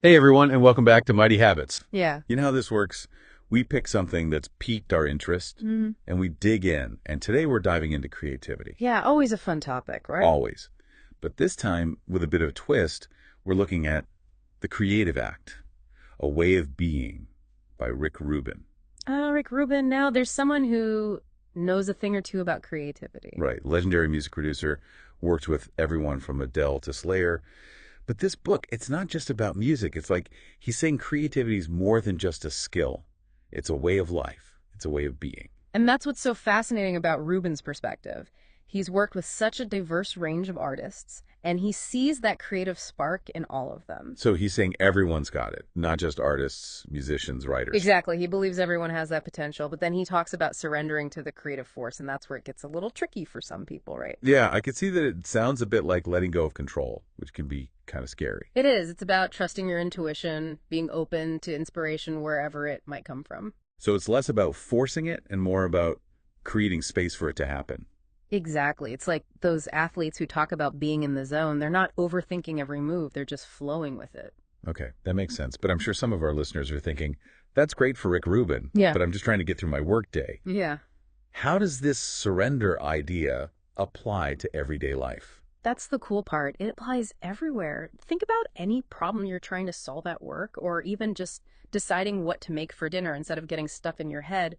Hey everyone, and welcome back to Mighty Habits. Yeah. You know how this works? We pick something that's piqued our interest, Mm. and we dig in. And today we're diving into creativity. Yeah, always a fun topic, right? Always. But this time, with a bit of a twist, we're looking at The Creative Act, A Way of Being by Rick Rubin. Rick Rubin, now there's someone who knows a thing or two about creativity. Right, legendary music producer, worked with everyone from Adele to Slayer. But this book, it's not just about music. It's like he's saying creativity is more than just a skill. It's a way of life. It's a way of being. And that's what's so fascinating about Rubin's perspective. He's worked with such a diverse range of artists, and he sees that creative spark in all of them. So he's saying everyone's got it, not just artists, musicians, writers. Exactly. He believes everyone has that potential, but then he talks about surrendering to the creative force, and that's where it gets a little tricky for some people, right? Yeah, I could see that it sounds a bit like letting go of control, which can be kind of scary. It is. It's about trusting your intuition, being open to inspiration wherever it might come from. So it's less about forcing it and more about creating space for it to happen. Exactly. It's like those athletes who talk about being in the zone. They're not overthinking every move, they're just flowing with it. Okay, that makes sense. But I'm sure some of our listeners are thinking, that's great for Rick Rubin, Yeah. but I'm just trying to get through my workday. Yeah. How does this surrender idea apply to everyday life? That's the cool part. It applies everywhere. Think about any problem you're trying to solve at work, or even just deciding what to make for dinner instead of getting stuck in your head.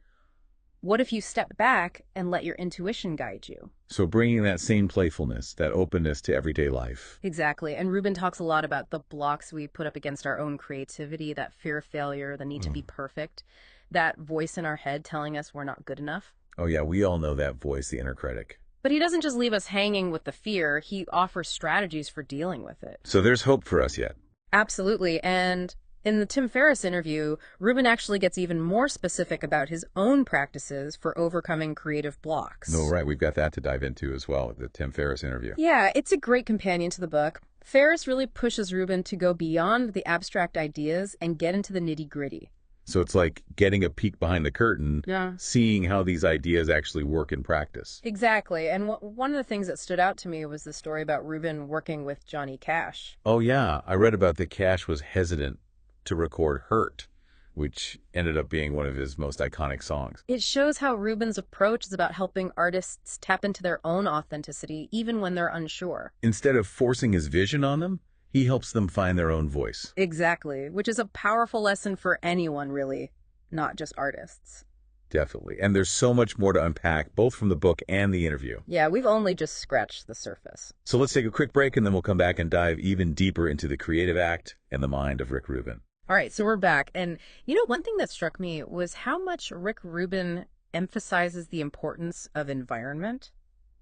What if you step back and let your intuition guide you? So bringing that same playfulness, that openness to everyday life. Exactly. And Ruben talks a lot about the blocks we put up against our own creativity, that fear of failure, the need to be perfect, that voice in our head telling us we're not good enough. Oh yeah, we all know that voice, the inner critic. But he doesn't just leave us hanging with the fear, he offers strategies for dealing with it. So there's hope for us yet. Absolutely. And in the Tim Ferriss interview, Ruben actually gets even more specific about his own practices for overcoming creative blocks. No, right. We've got that to dive into as well, the Tim Ferriss interview. Yeah, it's a great companion to the book. Ferriss really pushes Ruben to go beyond the abstract ideas and get into the nitty-gritty. So it's like getting a peek behind the curtain, Yeah. seeing how these ideas actually work in practice. Exactly. And one of the things that stood out to me was the story about Ruben working with Johnny Cash. Oh yeah, I read about that Cash was hesitant to record Hurt, which ended up being one of his most iconic songs. It shows how Ruben's approach is about helping artists tap into their own authenticity, even when they're unsure. Instead of forcing his vision on them, he helps them find their own voice. Exactly, which is a powerful lesson for anyone, really, not just artists. Definitely. And there's so much more to unpack, both from the book and the interview. Yeah, we've only just scratched the surface. So let's take a quick break and then we'll come back and dive even deeper into the creative act and the mind of Rick Rubin. All right, so we're back. And one thing that struck me was how much Rick Rubin emphasizes the importance of environment.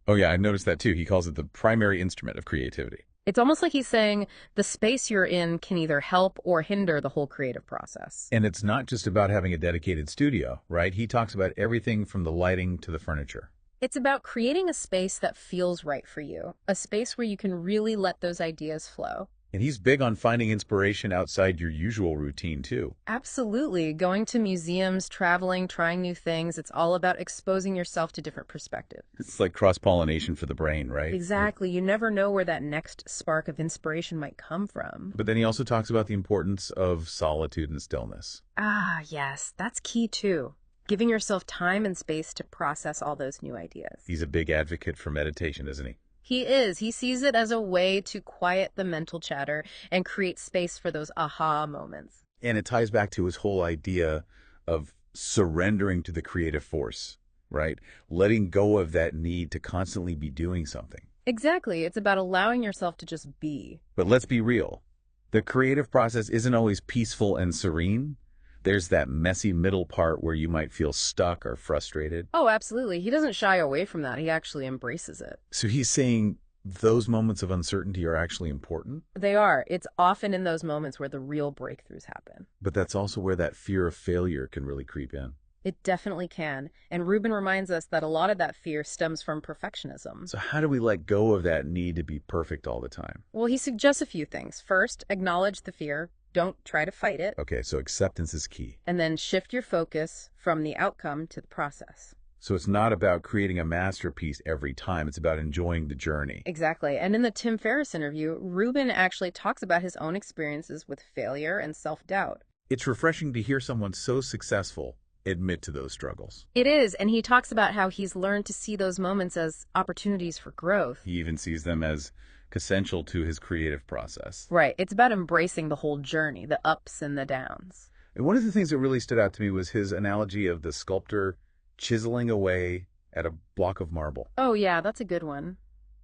Oh yeah, I noticed that too. He calls it the primary instrument of creativity. It's almost like he's saying the space you're in can either help or hinder the whole creative process. And it's not just about having a dedicated studio, right? He talks about everything from the lighting to the furniture. It's about creating a space that feels right for you, a space where you can really let those ideas flow. And he's big on finding inspiration outside your usual routine too. Absolutely. Going to museums, traveling, trying new things, it's all about exposing yourself to different perspectives. It's like cross-pollination for the brain, right? Exactly. You never know where that next spark of inspiration might come from. But then he also talks about the importance of solitude and stillness. Ah, yes, that's key too. Giving yourself time and space to process all those new ideas. He's a big advocate for meditation, isn't he? He is. He sees it as a way to quiet the mental chatter and create space for those aha moments. And it ties back to his whole idea of surrendering to the creative force, right? Letting go of that need to constantly be doing something. Exactly. It's about allowing yourself to just be. But let's be real. The creative process isn't always peaceful and serene. There's that messy middle part where you might feel stuck or frustrated. Oh, absolutely. He doesn't shy away from that. He actually embraces it. So he's saying those moments of uncertainty are actually important, They are. It's often in those moments where the real breakthroughs happen. but that's also where that fear of failure can really creep in. It definitely can. And Rubin reminds us that a lot of that fear stems from perfectionism. So how do we let go of that need to be perfect all the time? Well, he suggests a few things. First, acknowledge the fear. Don't try to fight it. Okay, so acceptance is key. And then shift your focus from the outcome to the process. So it's not about creating a masterpiece every time. It's about enjoying the journey. Exactly. And in the Tim Ferriss interview, Rubin actually talks about his own experiences with failure and self-doubt. It's refreshing to hear someone so successful admit to those struggles. It is, and he talks about how he's learned to see those moments as opportunities for growth. He even sees them as essential to his creative process. Right. It's about embracing the whole journey, the ups and the downs. And one of the things that really stood out to me was his analogy of the sculptor chiseling away at a block of marble. Oh, yeah, that's a good one.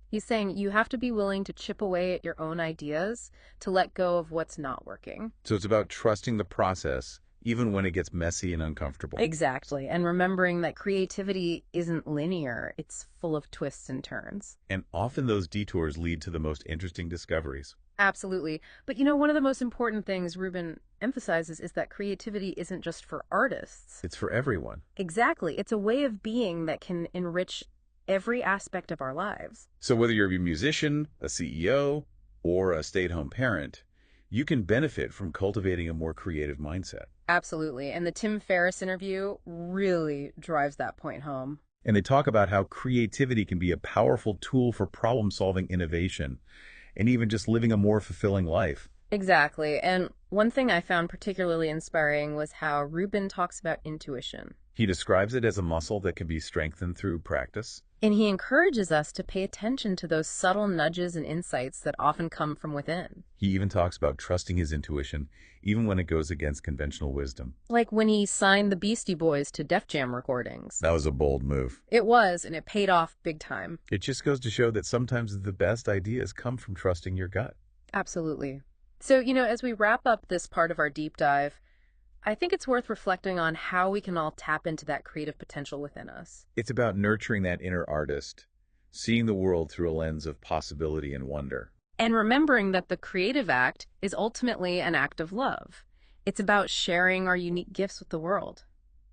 He's saying you have to be willing to chip away at your own ideas to let go of what's not working. So it's about trusting the process, even when it gets messy and uncomfortable. Exactly. And remembering that creativity isn't linear, it's full of twists and turns. And often those detours lead to the most interesting discoveries. Absolutely. But one of the most important things Rubin emphasizes is that creativity isn't just for artists. It's for everyone. Exactly. It's a way of being that can enrich every aspect of our lives. So whether you're a musician, a CEO, or a stay-at-home parent, you can benefit from cultivating a more creative mindset. Absolutely. And the Tim Ferriss interview really drives that point home. And they talk about how creativity can be a powerful tool for problem-solving innovation and even just living a more fulfilling life. Exactly. And one thing I found particularly inspiring was how Rubin talks about intuition. He describes it as a muscle that can be strengthened through practice. And he encourages us to pay attention to those subtle nudges and insights that often come from within. He even talks about trusting his intuition, even when it goes against conventional wisdom. Like when he signed the Beastie Boys to Def Jam recordings. That was a bold move. It was, and it paid off big time. It just goes to show that sometimes the best ideas come from trusting your gut. Absolutely. So, as we wrap up this part of our deep dive, I think it's worth reflecting on how we can all tap into that creative potential within us. It's about nurturing that inner artist, seeing the world through a lens of possibility and wonder. And remembering that the creative act is ultimately an act of love. It's about sharing our unique gifts with the world.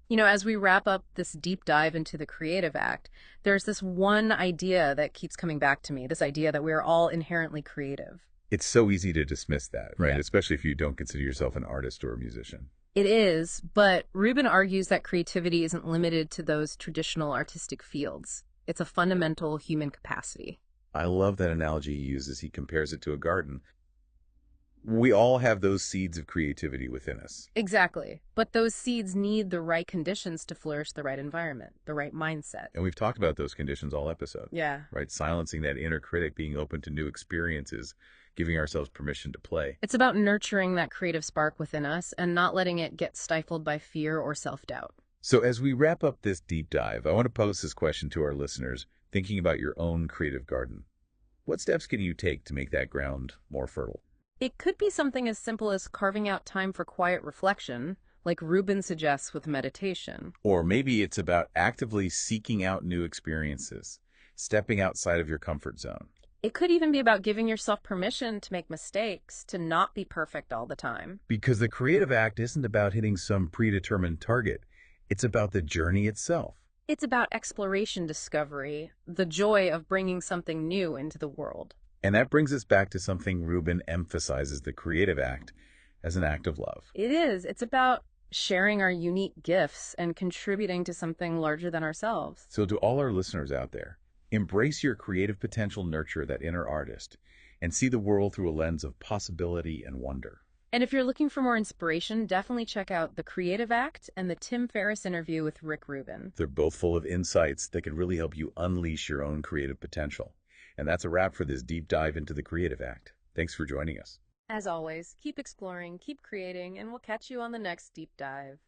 As we wrap up this deep dive into the creative act, there's this one idea that keeps coming back to me, this idea that we are all inherently creative. It's so easy to dismiss that, right? Yeah. Especially if you don't consider yourself an artist or a musician. It is, but Rubin argues that creativity isn't limited to those traditional artistic fields. It's a fundamental human capacity. I love that analogy he uses. He compares it to a garden. We all have those seeds of creativity within us. Exactly. But those seeds need the right conditions to flourish, the right environment, the right mindset. And we've talked about those conditions all episode. Yeah. Right? Silencing that inner critic, being open to new experiences, giving ourselves permission to play. It's about nurturing that creative spark within us and not letting it get stifled by fear or self-doubt. So as we wrap up this deep dive, I want to pose this question to our listeners, thinking about your own creative garden. What steps can you take to make that ground more fertile? It could be something as simple as carving out time for quiet reflection, like Rubin suggests with meditation. Or maybe it's about actively seeking out new experiences, stepping outside of your comfort zone. It could even be about giving yourself permission to make mistakes, to not be perfect all the time. Because the creative act isn't about hitting some predetermined target. It's about the journey itself. It's about exploration, discovery, the joy of bringing something new into the world. And that brings us back to something Rubin emphasizes, the creative act as an act of love. It is. It's about sharing our unique gifts and contributing to something larger than ourselves. So to all our listeners out there, embrace your creative potential, nurture that inner artist, and see the world through a lens of possibility and wonder. And if you're looking for more inspiration, definitely check out The Creative Act and the Tim Ferriss interview with Rick Rubin. They're both full of insights that can really help you unleash your own creative potential. And that's a wrap for this deep dive into the creative act. Thanks for joining us. As always, keep exploring, keep creating, and we'll catch you on the next deep dive.